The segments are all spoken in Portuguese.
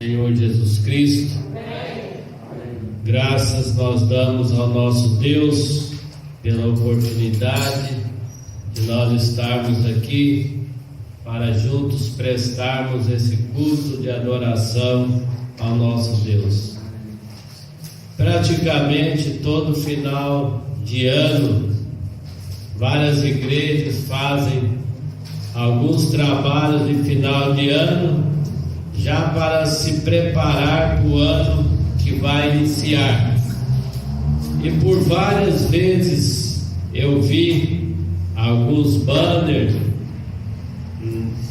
Senhor Jesus Cristo. Graças nós damos ao nosso Deus pela oportunidade de nós estarmos aqui para juntos prestarmos esse culto de adoração ao nosso Deus. Praticamente todo final de ano, várias igrejas fazem alguns trabalhos de final de ano já para se preparar para o ano que vai iniciar. E por várias vezes eu vi alguns banners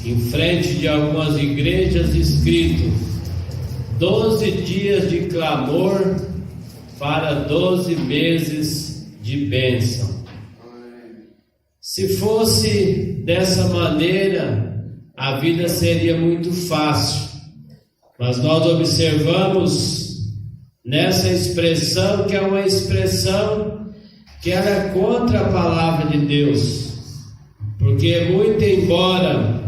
em frente de algumas igrejas escrito 12 dias de clamor para 12 meses de bênção. Se fosse dessa maneira, a vida seria muito fácil. Mas nós observamos nessa expressão que é uma expressão que ela é contra a palavra de Deus. Porque muito embora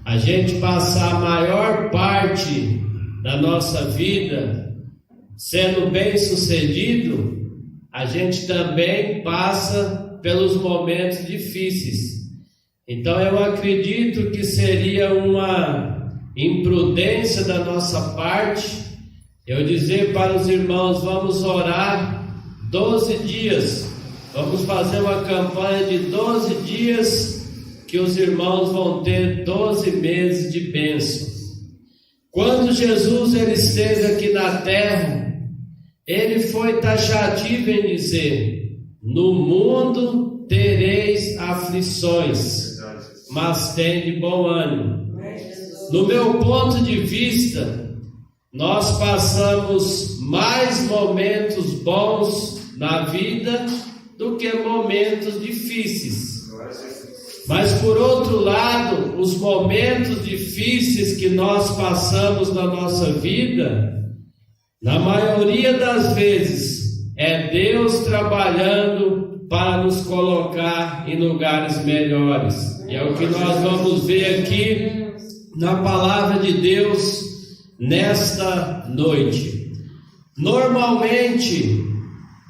a gente passar a maior parte da nossa vida sendo bem sucedido, a gente também passa pelos momentos difíceis. Então eu acredito que seria uma imprudência da nossa parte eu dizer para os irmãos: vamos orar 12 dias, vamos fazer uma campanha de 12 dias que os irmãos vão ter 12 meses de bênção. Quando Jesus ele esteve aqui na terra, ele foi taxativo em dizer: no mundo tereis aflições, mas tende bom ânimo. No meu ponto de vista, nós passamos mais momentos bons na vida do que momentos difíceis. Mas por outro lado, os momentos difíceis que nós passamos na nossa vida, na maioria das vezes, é Deus trabalhando para nos colocar em lugares melhores. E é o que nós vamos ver aqui na palavra de Deus nesta noite. Normalmente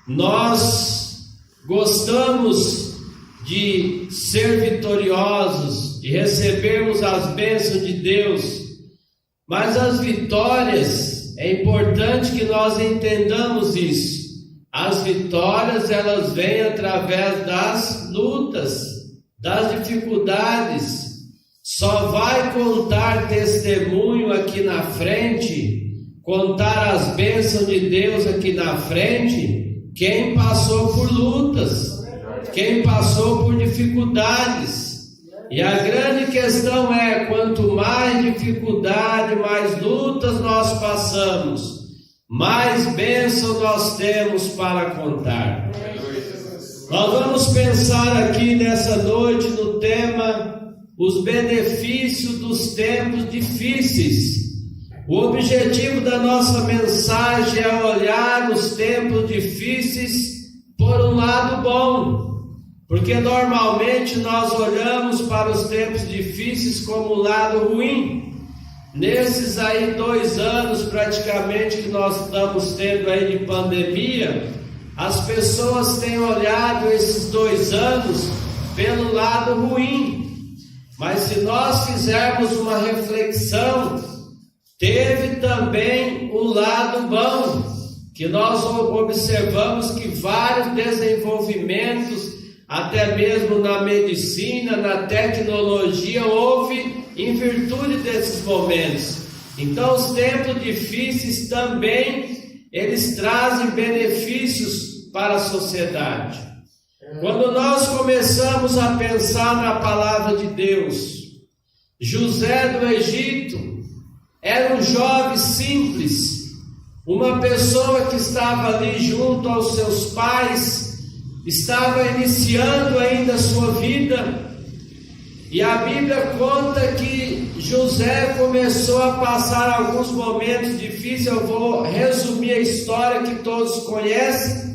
nós gostamos de ser vitoriosos, de recebermos as bênçãos de Deus, mas as vitórias, é importante que nós entendamos isso. As vitórias elas vêm através das lutas, das dificuldades. Só vai contar testemunho aqui na frente, contar as bênçãos de Deus aqui na frente, quem passou por lutas, quem passou por dificuldades. E a grande questão é: quanto mais dificuldade, mais lutas nós passamos, mais bênção nós temos para contar. Nós vamos pensar aqui nessa noite no tema os benefícios dos tempos difíceis. O objetivo da nossa mensagem é olhar os tempos difíceis por um lado bom, porque normalmente nós olhamos para os tempos difíceis como um lado ruim. Nesses aí 2 anos praticamente que nós estamos tendo aí de pandemia, as pessoas têm olhado esses 2 anos pelo lado ruim. Mas se nós fizermos uma reflexão, teve também o lado bom, que nós observamos que vários desenvolvimentos, até mesmo na medicina, na tecnologia, houve em virtude desses momentos. Então os tempos difíceis também, eles trazem benefícios para a sociedade. Quando nós começamos a pensar na palavra de Deus, José do Egito era um jovem simples, uma pessoa que estava ali junto aos seus pais, estava iniciando ainda a sua vida, e a Bíblia conta que José começou a passar alguns momentos difíceis. Eu vou resumir a história que todos conhecem.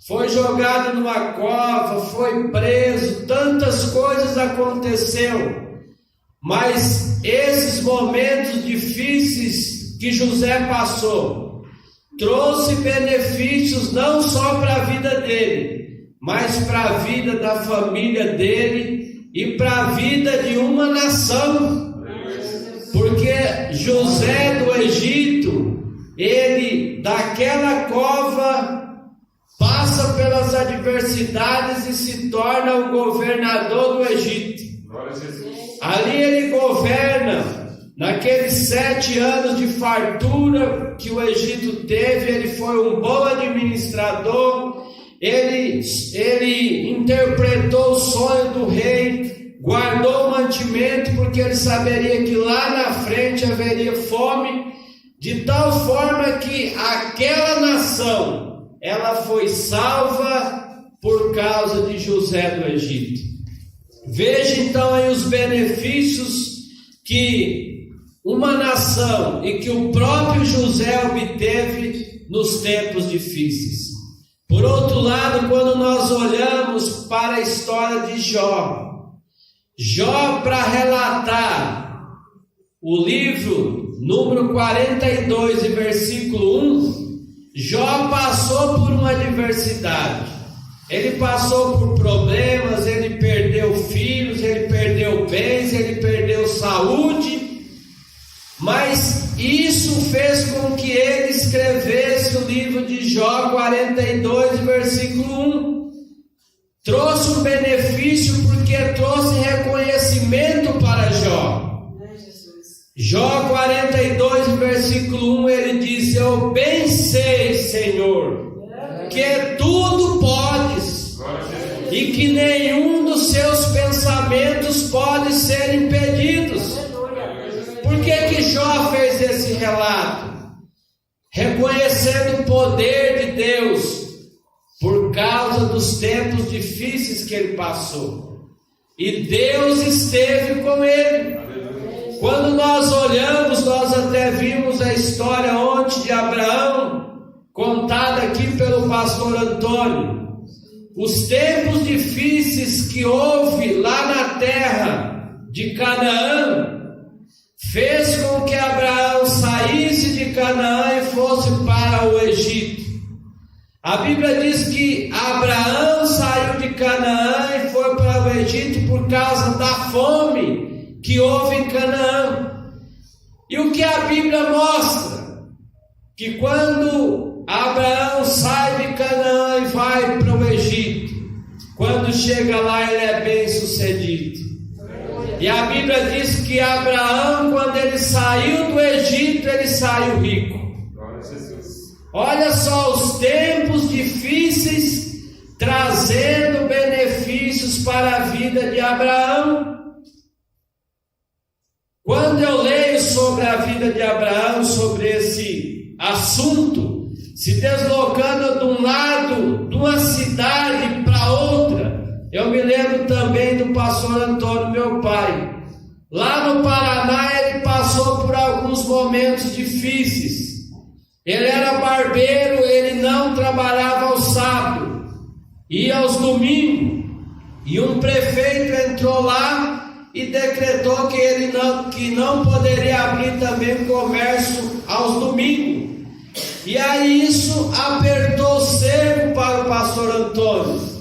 Foi jogado numa cova, foi preso, tantas coisas aconteceram. Mas esses momentos difíceis que José passou trouxe benefícios não só para a vida dele, mas para a vida da família dele e para a vida de uma nação. Porque José do Egito, ele daquela cova passa pelas adversidades e se torna o governador do Egito. Ali ele governa. Naqueles 7 anos de fartura que o Egito teve, ele foi um bom administrador. Ele interpretou o sonho do rei, guardou o mantimento, porque ele saberia que lá na frente haveria fome, de tal forma que aquela nação, ela foi salva por causa de José do Egito. Veja então aí os benefícios que uma nação e que o próprio José obteve nos tempos difíceis. Por outro lado, quando nós olhamos para a história de Jó, para relatar o livro número 42 e versículo 1, Jó passou por uma adversidade. Ele passou por problemas, ele perdeu filhos, ele perdeu bens, ele perdeu saúde. Mas isso fez com que ele escrevesse o livro de Jó 42, versículo 1. Trouxe um benefício porque trouxe reconhecimento para Jó. Jó 42, versículo 1, ele diz: eu bem sei, Senhor, que tudo podes e que nenhum dos seus pensamentos pode ser impedidos. Por que Jó fez esse relato? Reconhecendo o poder de Deus por causa dos tempos difíceis que ele passou. E Deus esteve com ele. Quando nós olhamos, nós até vimos a história ontem de Abraão, contada aqui pelo pastor Antônio. Os tempos difíceis que houve lá na terra de Canaã fez com que Abraão saísse de Canaã e fosse para o Egito. A Bíblia diz que Abraão saiu de Canaã e foi para o Egito por causa da fome que houve em Canaã. E o que a Bíblia mostra? Que quando Abraão sai de Canaã e vai para o Egito, quando chega lá ele é bem sucedido. E a Bíblia diz que Abraão, quando ele saiu do Egito, ele saiu rico. Olha só os tempos difíceis trazendo benefícios para a vida de Abraão. Quando eu leio sobre a vida de Abraão, sobre esse assunto, se deslocando de um lado, de uma cidade para outra, eu me lembro também do pastor Antônio, meu pai. Lá no Paraná ele passou por alguns momentos difíceis. Ele era barbeiro, ele não trabalhava ao sábado, ia aos domingos. E um prefeito entrou lá e decretou que ele não poderia abrir também comércio aos domingos. E aí isso apertou o cerco para o pastor Antônio.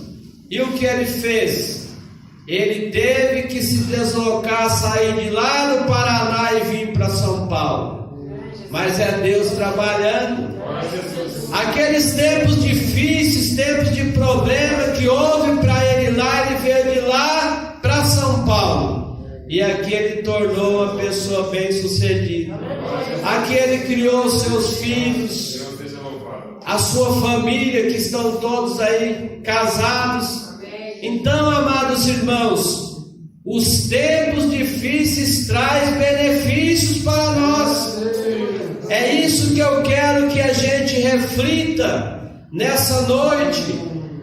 E o que ele fez? Ele teve que se deslocar, sair de lá do Paraná e vir para São Paulo. Mas é Deus trabalhando. Aqueles tempos difíceis, tempos de problema que houve para ele lá, ele veio de lá para São Paulo. E aqui ele tornou uma pessoa bem sucedida. Aqui ele criou seus filhos, a sua família, que estão todos aí casados. Então, amados irmãos, os tempos difíceis trazem benefícios para nós. É isso que eu quero que a gente reflita nessa noite.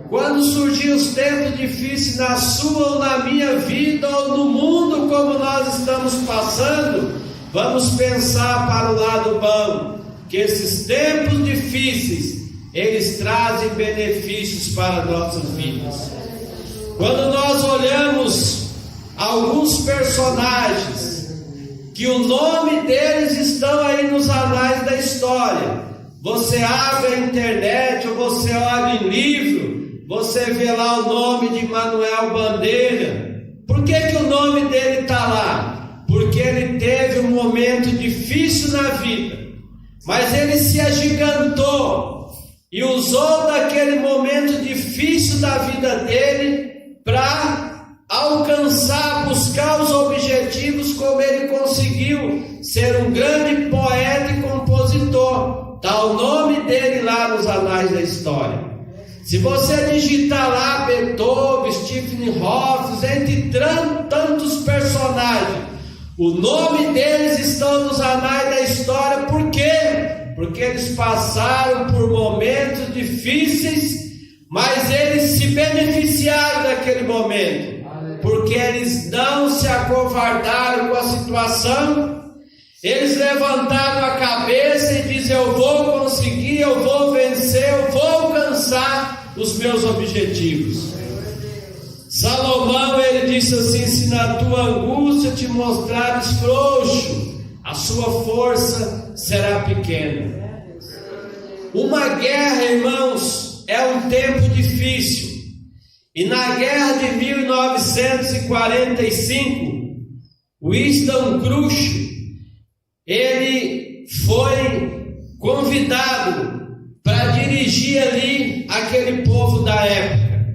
Quando surgir os tempos difíceis na sua ou na minha vida, ou no mundo como nós estamos passando, vamos pensar para o lado bom, que esses tempos difíceis, eles trazem benefícios para nossas vidas. Quando nós olhamos alguns personagens que que o nome deles estão aí nos anais da história. Você abre a internet ou você olha em livro, você vê lá o nome de Manuel Bandeira. Por que o nome dele está lá? Porque ele teve um momento difícil na vida, mas ele se agigantou e usou daquele momento difícil da vida dele para alcançar, buscar os objetivos, como ele conseguiu ser um grande poeta e compositor. Está o nome dele lá nos anais da história. Se você digitar lá Beethoven, Stephen Hawking, entre tantos personagens, o nome deles estão nos anais da história. Por quê? Porque eles passaram por momentos difíceis, mas eles se beneficiaram daquele momento, porque eles não se acovardaram com a situação. Eles levantaram a cabeça e dizem: eu vou conseguir, eu vou vencer, eu vou alcançar os meus objetivos. Salomão, ele disse assim: se na tua angústia te mostrares frouxo, a sua força será pequena. Uma guerra, irmãos, é um tempo difícil. E na guerra de 1945, Winston Churchill, ele foi convidado para dirigir ali aquele povo da época.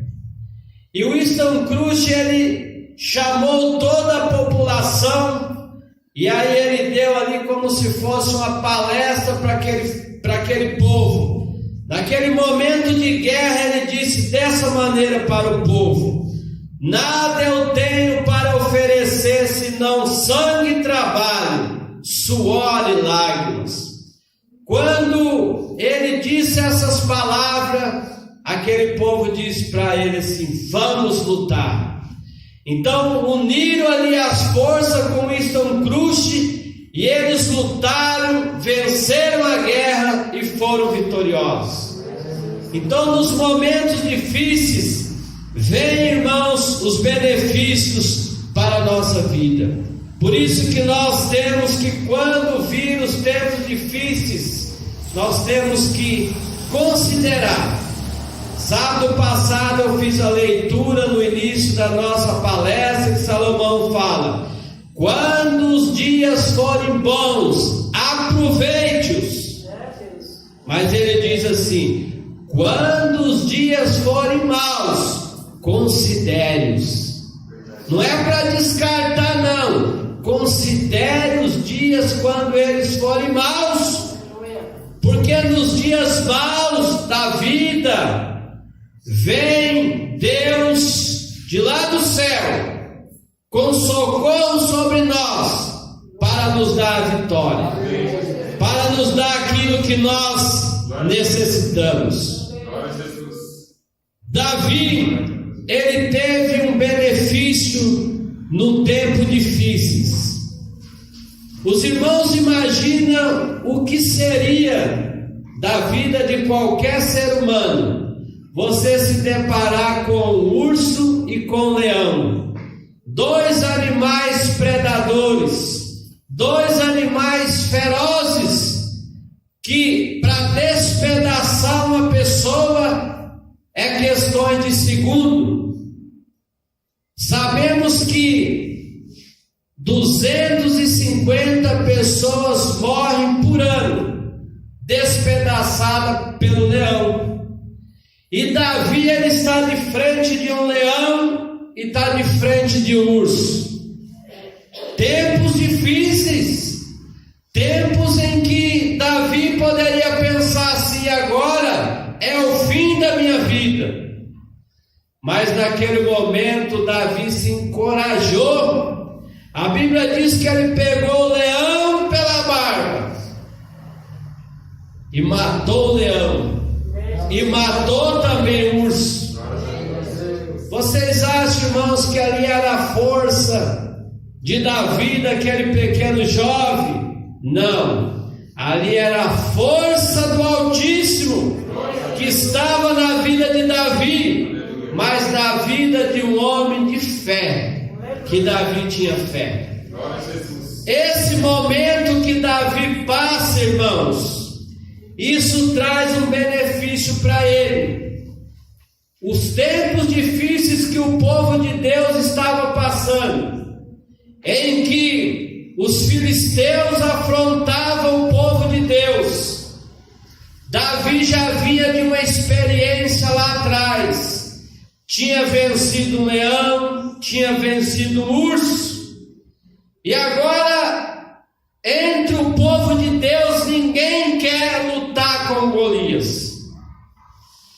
E Winston Churchill, ele chamou toda a população, e aí ele deu ali como se fosse uma palestra para aquele povo. Naquele momento de guerra, ele disse dessa maneira para o povo: nada eu tenho para oferecer senão sangue e trabalho, suor e lágrimas. Quando ele disse essas palavras, aquele povo disse para ele assim: vamos lutar. Então uniram ali as forças com Winston Churchill e eles lutaram, venceram a guerra e foram vitoriosos. Então, nos momentos difíceis, vem, irmãos, os benefícios para a nossa vida. Por isso que nós temos que, quando vir os tempos difíceis, nós temos que considerar. Sábado passado eu fiz a leitura no início da nossa palestra que Salomão fala: quando os dias forem bons, aproveite-os. Mas ele diz assim: quando os dias forem maus, considere-os. Não é para descartar, não. Considere os dias quando eles forem maus, porque nos dias maus da vida vem Deus de lá do céu com socorro sobre nós para nos dar a vitória, para nos dar aquilo que nós necessitamos. Davi, ele teve um benefício no tempo difíceis. Os irmãos imaginam o que seria da vida de qualquer ser humano você se deparar com um urso e com um leão, dois animais predadores, dois animais ferozes, que para despedaçar uma pessoa é questão de segundo. Sabemos que 250 pessoas morrem por ano, despedaçadas pelo leão. E Davi, ele está de frente de um leão e está de frente de um urso. Tempos difíceis, tempos em que Davi poderia pensar assim: agora é o fim da minha vida. Mas naquele momento Davi se encorajou. A Bíblia diz que ele pegou o leão pela barba e matou o leão, e matou também o urso. Vocês acham, irmãos, que ali era a força de Davi, daquele pequeno jovem? Não, ali era a força do Altíssimo que estava na vida de Davi, mas na vida de um homem de fé, que Davi tinha fé. esse momento que Davi passa, irmãos, isso traz um benefício para ele. Os tempos difíceis que o povo de Deus estava passando, em que os filisteus afrontavam o povo de Deus, Davi já vinha de uma experiência lá atrás. Tinha vencido um leão, tinha vencido um urso, e agora, entre o povo de Deus, ninguém quer lutar com Golias.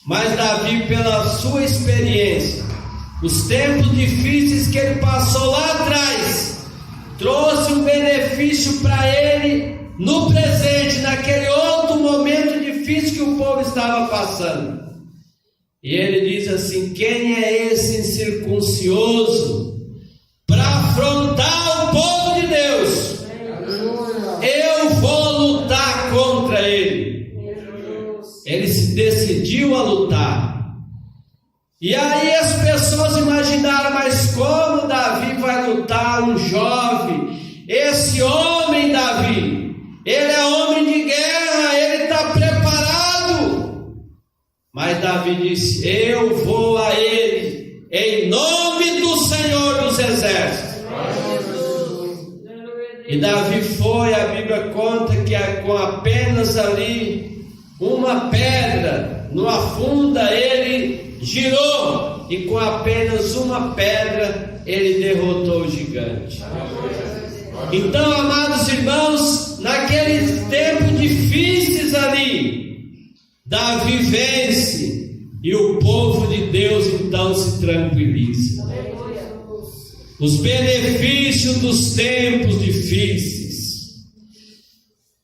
Mas Davi, pela sua experiência, os tempos difíceis que ele passou lá atrás, trouxe um benefício para ele no presente, naquele outro momento difícil que o povo estava passando. E ele diz assim: quem é esse incircuncioso para afrontar o povo de Deus? Eu vou lutar contra ele. Ele se decidiu a lutar. E aí as pessoas imaginaram: mas como Davi vai lutar? Um jovem, esse homem Davi, ele é homem de guerra, ele está preparado. Mas Davi disse: eu vou a ele, em nome do Senhor dos Exércitos. E Davi foi, a Bíblia conta que com apenas ali uma pedra no afunda, ele girou, e com apenas uma pedra ele derrotou o gigante. Então, amados irmãos, naqueles tempos difíceis ali, Davi vence, e o povo de Deus então se tranquiliza. Os benefícios dos tempos difíceis.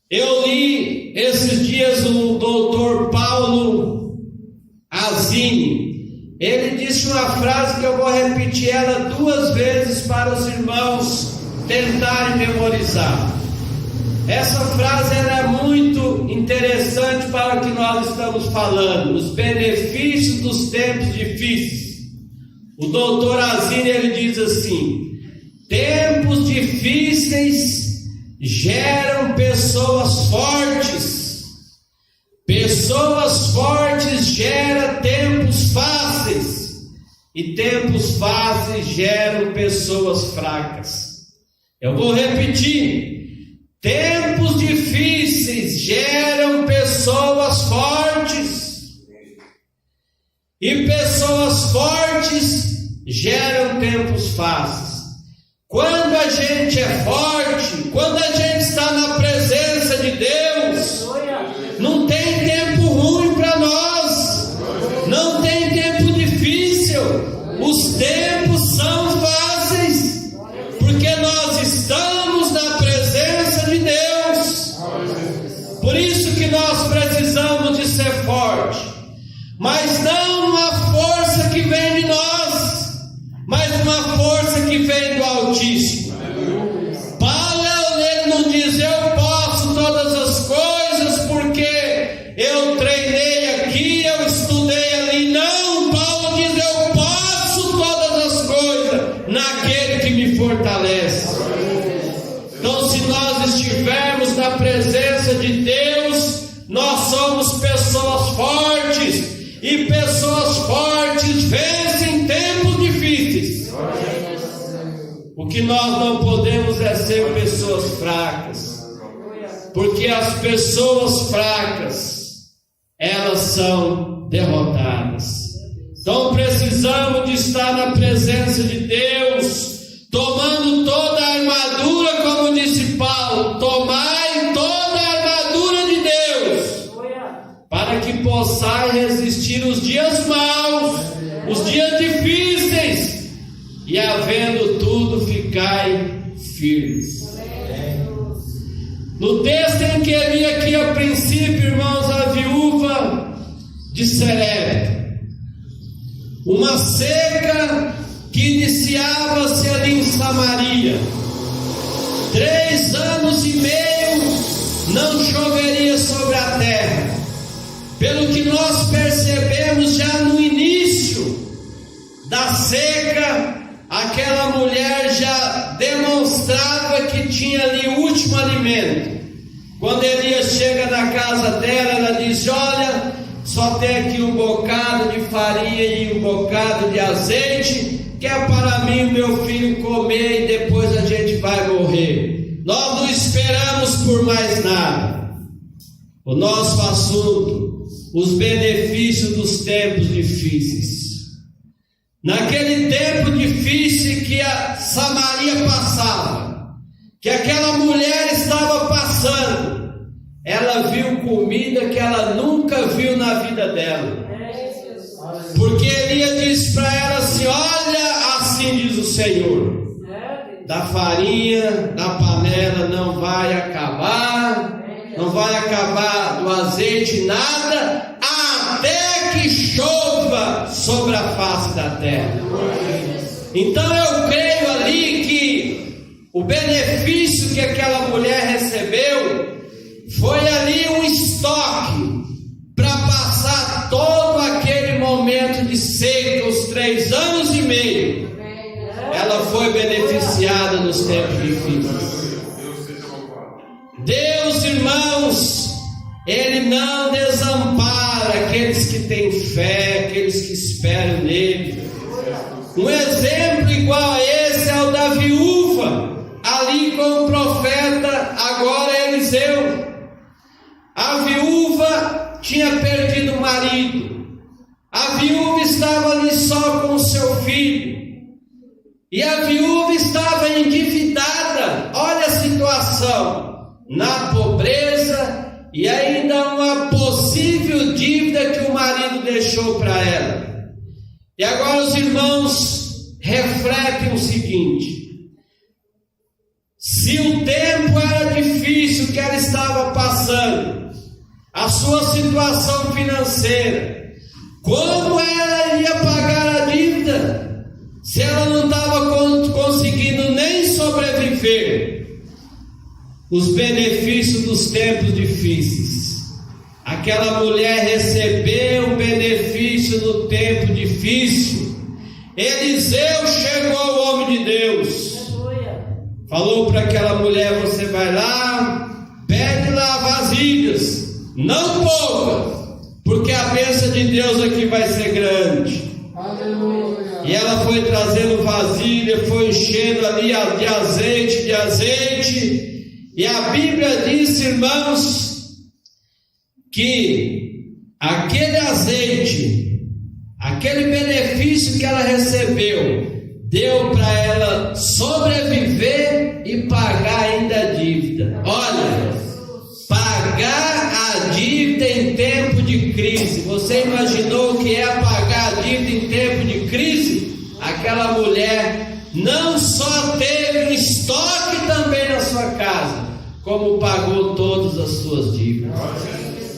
Eu li esses dias o doutor Paulo Azini. Ele disse uma frase que eu vou repetir ela 2 vezes para os irmãos tentarem memorizar. Essa frase ela é muito interessante para o que nós estamos falando, os benefícios dos tempos difíceis. O doutor Azini, ele diz assim: tempos difíceis geram pessoas fortes, pessoas fortes geram tempos fáceis, e tempos fáceis geram pessoas fracas. Eu vou repetir: tempos difíceis geram pessoas fortes, e pessoas fortes geram tempos fáceis. Quando a gente é forte, quando a gente está na presença de Deus, não tem tempo ruim para nós, não tem tempo difícil, os tempos são fáceis, porque nós estamos na presença de Deus. Por isso que nós precisamos de ser forte, mas não uma força que vem de nós, mas uma força que vem do Altíssimo. Paulo, ele não diz: eu posso todas as coisas porque eu treinei aqui, eu estudei ali. Não, Paulo diz: eu posso todas as coisas naquele que me fortalece. Então, se nós estivermos na presença de Deus, nós somos pessoas fortes, e pessoas fortes vencem tempos difíceis. O que nós não podemos é ser pessoas fracas, porque as pessoas fracas, elas são derrotadas. Então precisamos de estar na presença de Deus, tomando toda a armadura, como disse Paulo: tomai toda a armadura de Deus, para que possais resistir os dias maus, os dias difíceis, e havendo tudo, ficai firmes. No texto em que eu li aqui a princípio, irmãos, a viúva de Serepta, uma seca que iniciava-se ali em Samaria, 3 anos e meio não choveria sobre a terra. Pelo que nós percebemos já no início da seca, aquela mulher já demonstrava que tinha ali o último alimento. Quando Elias chega na casa dela, ela diz: olha, só tem aqui um bocado de farinha e um bocado de azeite, que é para mim e meu filho comer, e depois a gente vai morrer. Nós não esperamos por mais nada. O nosso assunto: os benefícios dos tempos difíceis. Naquele tempo difícil que a Samaria passava, que aquela mulher estava passando, ela viu comida que ela nunca viu na vida dela. Porque Elias disse para ela assim: olha, assim diz o Senhor, da farinha, da panela não vai acabar, não vai acabar do azeite, nada, até que chova sobre a face da terra. Então eu creio ali que o benefício que aquela mulher recebeu foi ali um estoque para passar todo aquele momento de seca, os 3 anos e meio. Ela foi beneficiada nos tempos difíceis. Deus, irmãos, Ele não desampara aqueles que têm fé, aqueles que esperam nele. Um exemplo igual a esse é o da viúva, ali com o profeta, agora Eliseu. A viúva tinha perdido o marido. A viúva estava ali só com o seu filho. E a viúva estava endividada. Olha a situação, na pobreza e ainda uma possível dívida que o marido deixou para ela. E agora os irmãos refletem o seguinte: se o tempo era difícil que ela estava passando, a sua situação financeira, como ela iria pagar a dívida se ela não estava conseguindo nem sobreviver? Os benefícios dos tempos difíceis. Aquela mulher recebeu o benefício no tempo difícil. Eliseu chegou ao homem de Deus, falou para aquela mulher: você vai lá, pede lá vasilhas, não poucas, porque a bênção de Deus aqui vai ser grande. Aleluia. E ela foi trazendo vasilha, foi enchendo ali de azeite. E a Bíblia diz, irmãos, que aquele azeite, aquele benefício que ela recebeu, deu para ela sobreviver e pagar ainda a dívida. Olha, pagar a dívida em tempo de crise. Você imaginou o que é pagar a dívida em tempo de crise? Aquela mulher não só teve um estoque também na sua casa, como pagou todas as suas dívidas.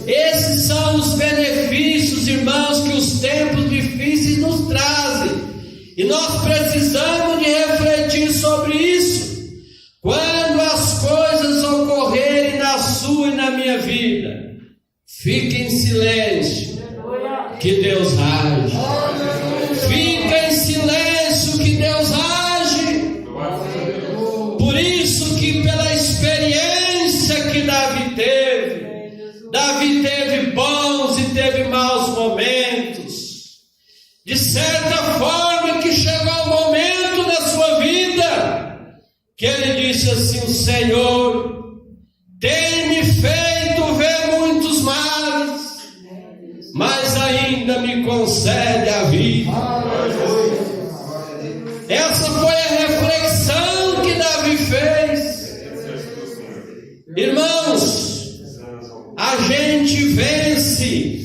Esses são os benefícios, irmãos, que os tempos difíceis nos trazem. E nós precisamos de refletir sobre isso. Quando as coisas ocorrerem na sua e na minha vida, fique em silêncio, que Deus age. Fica em silêncio, que Deus age. Por isso que pela experiência que Davi teve bons e teve maus momentos. De certa forma que chegou o momento da sua vida que ele disse assim: o Senhor tem me feito ver muitos males, mas ainda me concede a vida. Essa foi a reflexão que Davi fez. Irmãos, a gente vence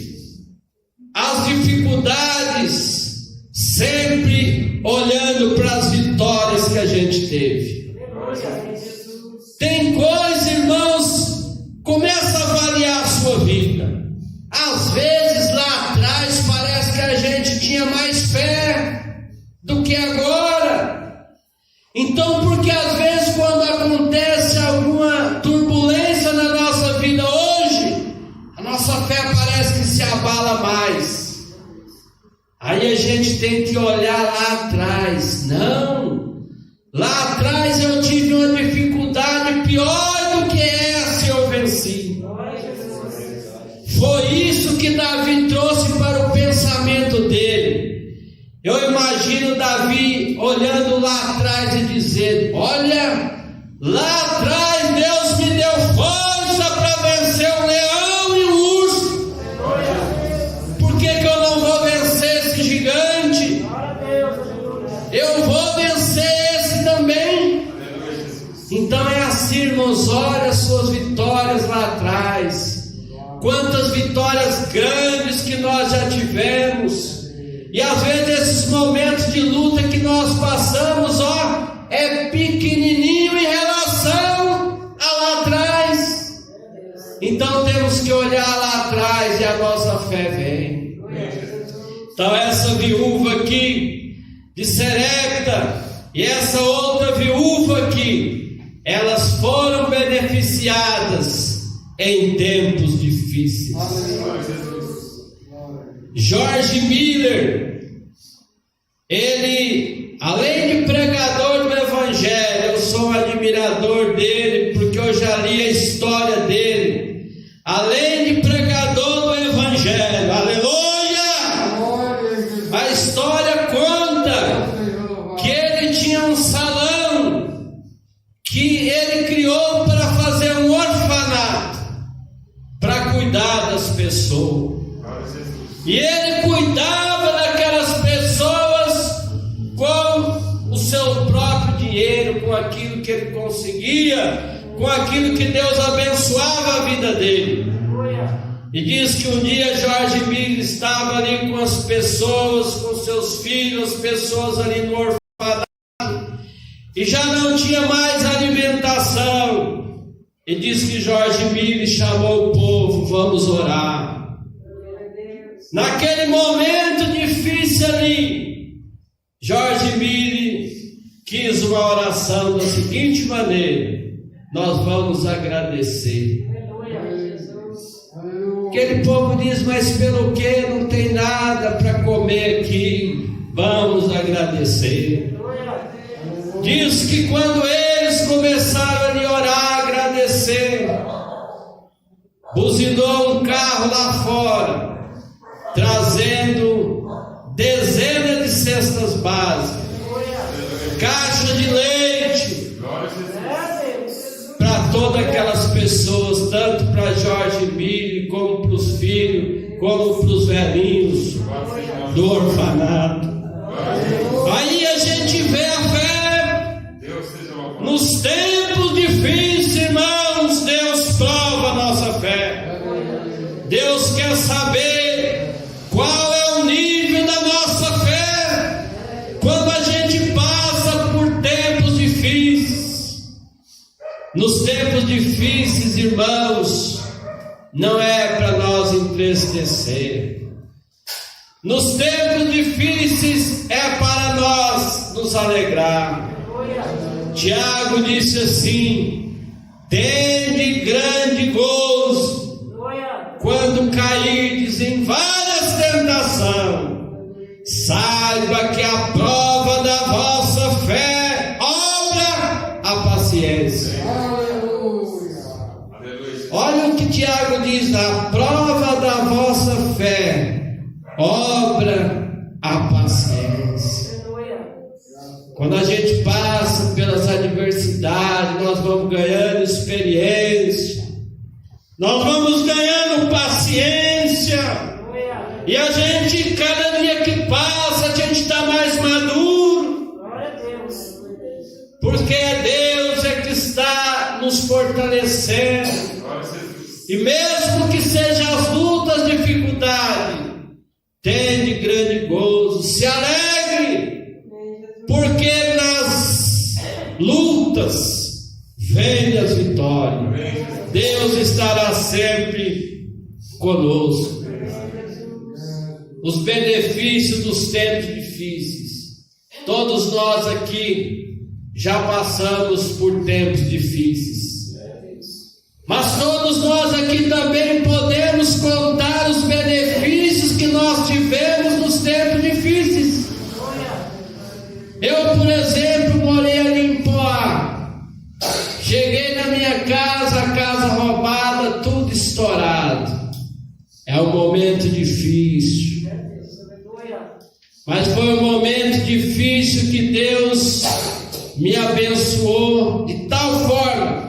as dificuldades sempre olhando para as vitórias que a gente teve. Tem coisa, irmãos, começa a avaliar a sua vida. Às vezes lá atrás parece que a gente tinha mais fé do que agora. Então, porque às vezes quando acontece alguma turbulência na nossa vida hoje, a nossa fé parece que se abala mais. Aí a gente tem que olhar lá atrás. Não, Lá atrás eu tive uma dificuldade pior do que essa e eu venci. Foi isso que Davi trouxe para o pensamento dele. Eu imagino Davi olhando lá atrás e dizendo: olha, lá atrás Deus me deu força para vencer o leão e o urso. Por que eu não vou vencer esse gigante? Eu vou vencer esse também. Então é assim, irmãos, olha as suas vitórias lá atrás. Quantas vitórias grandes que nós já tivemos. E às vezes esses momentos de luta que nós passamos, é pequenininho em relação a lá atrás. Então temos que olhar lá atrás e a nossa fé vem. Então essa viúva aqui de Serepta e essa outra viúva aqui, elas foram beneficiadas em tempos difíceis. George Miller, ele, além de pregador do Evangelho, eu sou um admirador dele, porque eu já li a história dele. Além de pregador do Evangelho, aleluia! A história conta que ele tinha um salão que ele criou para fazer um orfanato, para cuidar das pessoas. E ele cuidava daquelas pessoas com o seu próprio dinheiro, com aquilo que ele conseguia, com aquilo que Deus abençoava a vida dele. E diz que um dia George Miller estava ali com as pessoas, com seus filhos, as pessoas ali no orfanato, e já não tinha mais alimentação. E diz que George Miller chamou o povo: vamos orar. Naquele momento difícil ali, George Miller quis uma oração da seguinte maneira: nós vamos agradecer. Aquele povo diz: mas pelo que? Não tem nada para comer aqui. Vamos agradecer. Diz que quando eles começaram a orar, agradecer, buzinou um carro lá fora, trazendo dezenas de cestas básicas, caixa de leite para todas aquelas pessoas, tanto para George Miller, como para os filhos, como para os velhinhos do orfanato. Aí a gente vê a fé. Nos tempos difíceis, irmãos, Deus prova a nossa fé. Deus quer saber qual é o nível da nossa fé quando a gente passa por tempos difíceis. Nos tempos difíceis, irmãos, não é para nós entristecer. Nos tempos difíceis é para nós nos alegrar. Tiago disse assim: tende grande gozo quando cairdes em várias tentações, saiba que a prova da vossa fé obra a paciência. Olha o que Tiago diz: a prova da vossa fé obra a paciência. Quando a gente passa pelas adversidades, nós vamos ganhando experiência, nós vamos ganhando paciência, e a gente, cada dia que passa, a gente está mais maduro, porque Deus é que está nos fortalecendo. E mesmo que sejam as lutas, dificuldades, tende grande gozo, se alegre, porque nas lutas vem as vitórias. Deus estará sempre conosco. Os benefícios dos tempos difíceis. Todos nós aqui já passamos por tempos difíceis. Mas todos nós aqui também podemos contar os benefícios que nós tivemos nos tempos difíceis. Eu, por exemplo, morei ali em É um momento difícil. Mas foi um momento difícil que Deus me abençoou de tal forma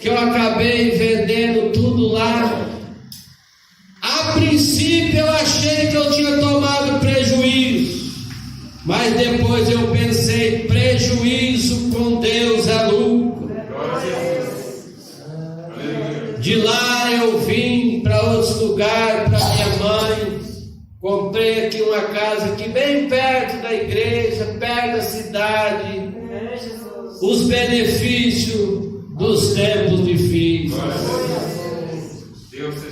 que eu acabei vendendo tudo lá. A princípio eu achei que eu tinha tomado prejuízo, mas depois eu pensei, prejuízo com Deus é lucro. De lá eu vim para outros lugares, para minha mãe. Comprei aqui uma casa aqui bem perto da igreja, perto da cidade. Os benefícios dos tempos difíceis.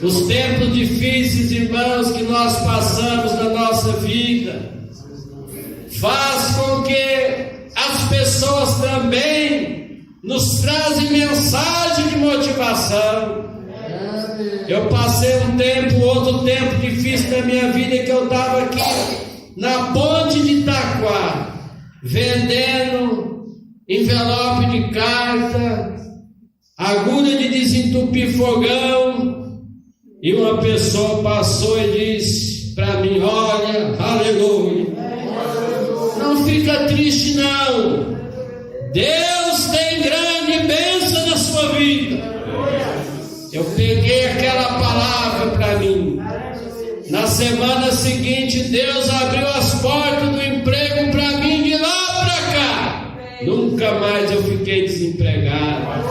Os tempos difíceis, irmãos, que nós passamos na nossa vida, faz com que as pessoas também nos trazem mensagem de motivação. Eu passei outro tempo difícil na minha vida, que eu estava aqui na ponte de Itaquá, vendendo envelope de carta, agulha de desentupir fogão, e uma pessoa passou e disse para mim: olha, aleluia, não fica triste não, Deus tem grande bênção na sua vida. Eu peguei aquela palavra para mim. Na semana seguinte, Deus abriu as portas do emprego para mim de lá para cá. Nunca mais eu fiquei desempregado.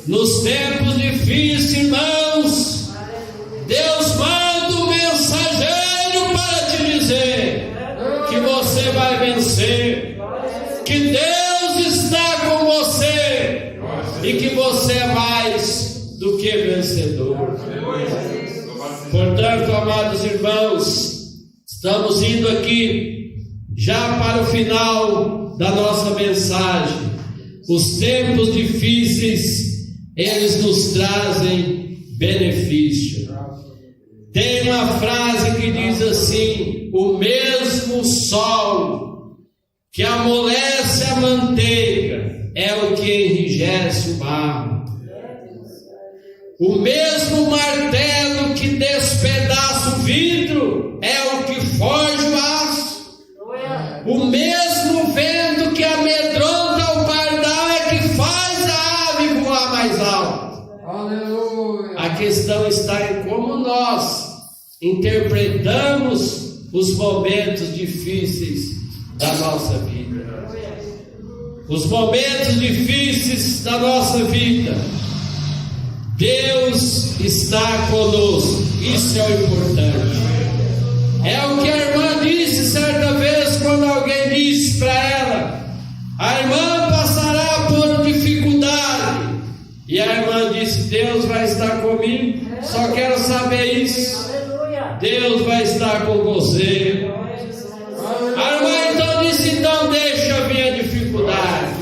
Nos tempos difíceis, irmãos, Deus manda um mensageiro para te dizer que você vai vencer, que Deus está com você e que você é mais do que vencedor. Portanto, amados irmãos, estamos indo aqui já para o final da nossa mensagem. Os tempos difíceis, eles nos trazem benefício. Tem uma frase que diz assim: o mesmo sol que amolece a manteiga é o que enrijece o barro. O mesmo martelo que despedaça o vidro é o que forja o aço. O mesmo vento que amedronta o pardal é que faz a ave voar mais alto. Aleluia. A questão está em como nós interpretamos os momentos difíceis da nossa vida. Os momentos difíceis da nossa vida, Deus está conosco. Isso é o importante. É o que a irmã disse certa vez, quando alguém disse para ela: a irmã passará por dificuldade. E a irmã disse: Deus vai estar comigo. Só quero saber isso. Deus vai estar com você. A irmã então disse: então deixa vir a dificuldade.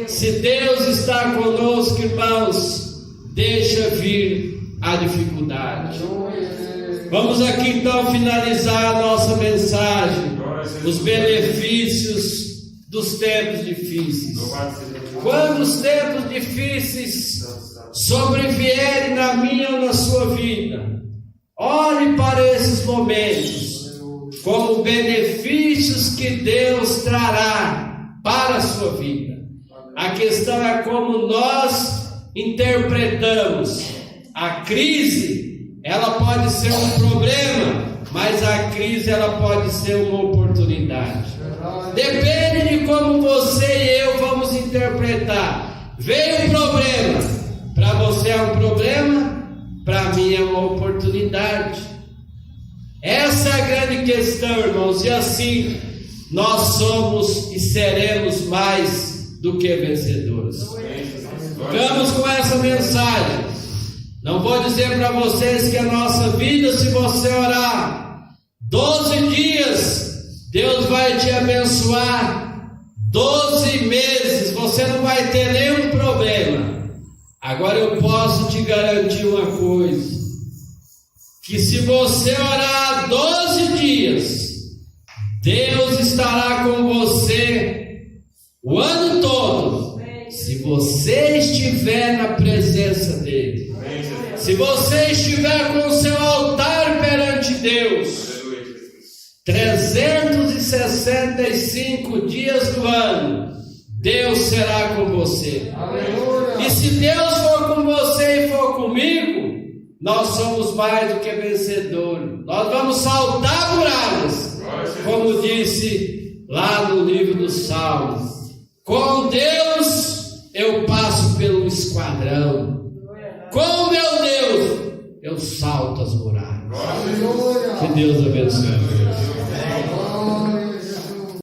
Se Deus está conosco, irmãos, deixa vir a dificuldade. Vamos aqui então finalizar a nossa mensagem. Os benefícios dos tempos difíceis. Quando os tempos difíceis sobrevierem na minha ou na sua vida, olhe para esses momentos como benefícios que Deus trará para a sua vida. A questão é como nós interpretamos. A crise, ela pode ser um problema, mas a crise, ela pode ser uma oportunidade. Depende de como você e eu vamos interpretar. Veio um problema, para você é um problema, para mim é uma oportunidade. Essa é a grande questão, irmãos, e assim nós somos e seremos mais do que vencedores. Ficamos com essa mensagem. Não vou dizer para vocês que a nossa vida, se você orar 12 dias, Deus vai te abençoar 12 meses, você não vai ter nenhum problema. Agora eu posso te garantir uma coisa, que se você orar 12 dias, Deus estará com você o ano todo, se você estiver na presença dele. Se você estiver com o seu altar perante Deus, 365 dias do ano, Deus será com você. E se Deus for com você e for comigo, nós somos mais do que vencedores. Nós vamos saltar muralhas, como disse lá no livro dos Salmos. Com Deus eu passo pelo esquadrão. Com meu Deus eu salto as muralhas. Que Deus abençoe.